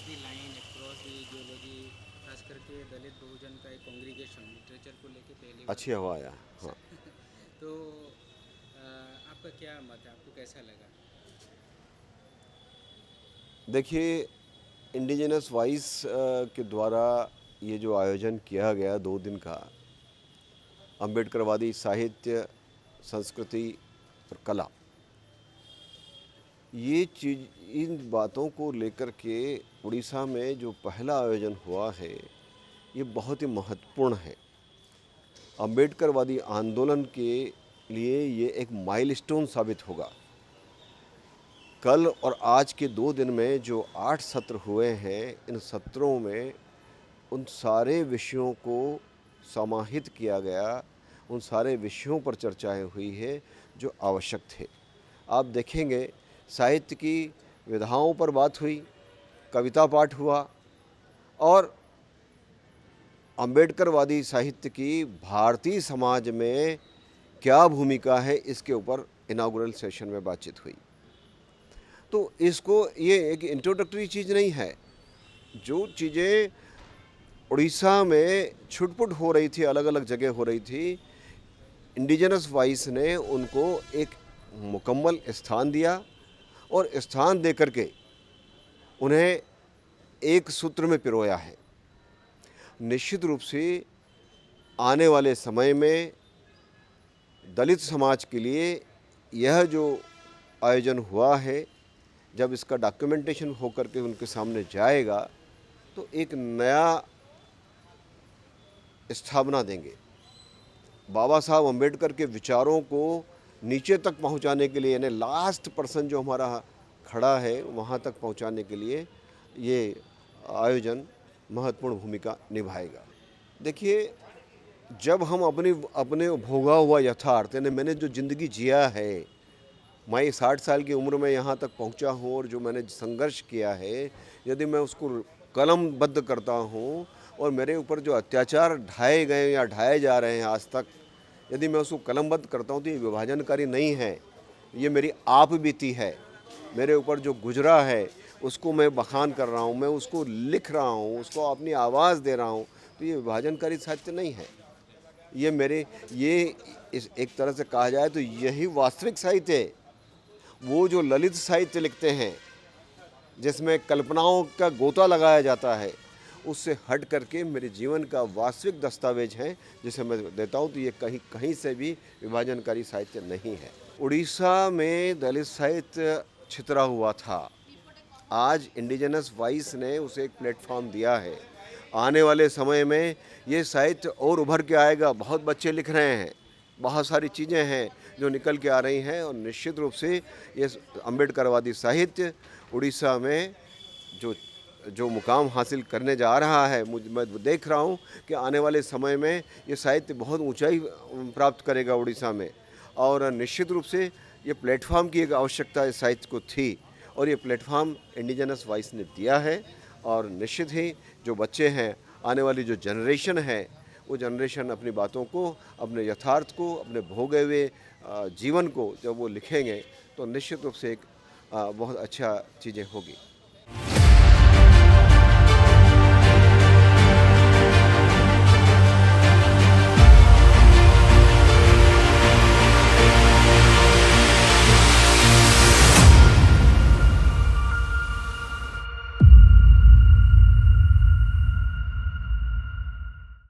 The line across the ideology, खास करके दलित बहुजन का एक कांग्रीगेशन लिटरेचर को लेके पहली बार अच्छी हुआ हवा है। आया। हाँ। तो आपका क्या मत है, आपको कैसा लगा? देखिए, इंडिजिनस वॉइस के द्वारा ये जो आयोजन किया गया 2 दिन का, अम्बेडकरवादी साहित्य, संस्कृति और कला, ये चीज़, इन बातों को लेकर के उड़ीसा में जो पहला आयोजन हुआ है, ये बहुत ही महत्वपूर्ण है। अम्बेडकरवादी आंदोलन के लिए ये एक माइलस्टोन साबित होगा। कल और आज के 2 दिन में जो 8 सत्र हुए हैं, इन सत्रों में उन सारे विषयों को समाहित किया गया, उन सारे विषयों पर चर्चाएं हुई है जो आवश्यक थे। आप देखेंगे, साहित्य की विधाओं पर बात हुई, कविता पाठ हुआ और अम्बेडकरवादी साहित्य की भारतीय समाज में क्या भूमिका है, इसके ऊपर इनागुरल सेशन में बातचीत हुई। तो इसको, ये एक इंट्रोडक्टरी चीज़ नहीं है। जो चीज़ें उड़ीसा में छुटपुट हो रही थी, अलग अलग जगह हो रही थी, इंडिजिनस वॉइस ने उनको एक मुकम्मल स्थान दिया और स्थान दे करके उन्हें एक सूत्र में पिरोया है। निश्चित रूप से आने वाले समय में दलित समाज के लिए यह जो आयोजन हुआ है, जब इसका डॉक्यूमेंटेशन होकर के उनके सामने जाएगा तो एक नया स्थापना देंगे। बाबा साहब अम्बेडकर के विचारों को नीचे तक पहुंचाने के लिए, यानी लास्ट पर्सन जो हमारा खड़ा है वहां तक पहुंचाने के लिए ये आयोजन महत्वपूर्ण भूमिका निभाएगा। देखिए, जब हम अपने अपने भोगा हुआ यथार्थ, यानी मैंने जो ज़िंदगी जिया है, मैं 60 साल की उम्र में यहाँ तक पहुँचा हूँ और जो मैंने संघर्ष किया है, यदि मैं उसको कलमबद्ध करता हूँ और मेरे ऊपर जो अत्याचार ढाए गए या ढाए जा रहे हैं आज तक, यदि मैं उसको कलमबद्ध करता हूँ तो ये विभाजनकारी नहीं है, ये मेरी आप बीती है। मेरे ऊपर जो गुजरा है उसको मैं बखान कर रहा हूँ, मैं उसको लिख रहा हूँ, उसको अपनी आवाज़ दे रहा हूँ, तो ये विभाजनकारी साहित्य नहीं है। ये इस एक तरह से कहा जाए तो यही वास्तविक साहित्य है। वो जो ललित साहित्य लिखते हैं जिसमें कल्पनाओं का गोता लगाया जाता है, उससे हट करके मेरे जीवन का वास्तविक दस्तावेज है जिसे मैं देता हूँ, तो ये कहीं कहीं से भी विभाजनकारी साहित्य नहीं है। उड़ीसा में दलित साहित्य छितरा हुआ था, आज इंडिजिनस वॉइस ने उसे एक प्लेटफॉर्म दिया है। आने वाले समय में ये साहित्य और उभर के आएगा। बहुत बच्चे लिख रहे हैं, बहुत सारी चीज़ें हैं जो निकल के आ रही हैं और निश्चित रूप से ये अम्बेडकरवादी साहित्य उड़ीसा में जो जो मुकाम हासिल करने जा रहा है, मैं देख रहा हूँ कि आने वाले समय में ये साहित्य बहुत ऊंचाई प्राप्त करेगा उड़ीसा में। और निश्चित रूप से ये प्लेटफॉर्म की एक आवश्यकता इस साहित्य को थी और ये प्लेटफॉर्म इंडिजिनस वॉइस ने दिया है। और निश्चित ही जो बच्चे हैं, आने वाली जो जनरेशन है, वो जनरेशन अपनी बातों को, अपने यथार्थ को, अपने भोगे हुए जीवन को जब वो लिखेंगे तो निश्चित रूप से एक बहुत अच्छा चीज़ें होगी।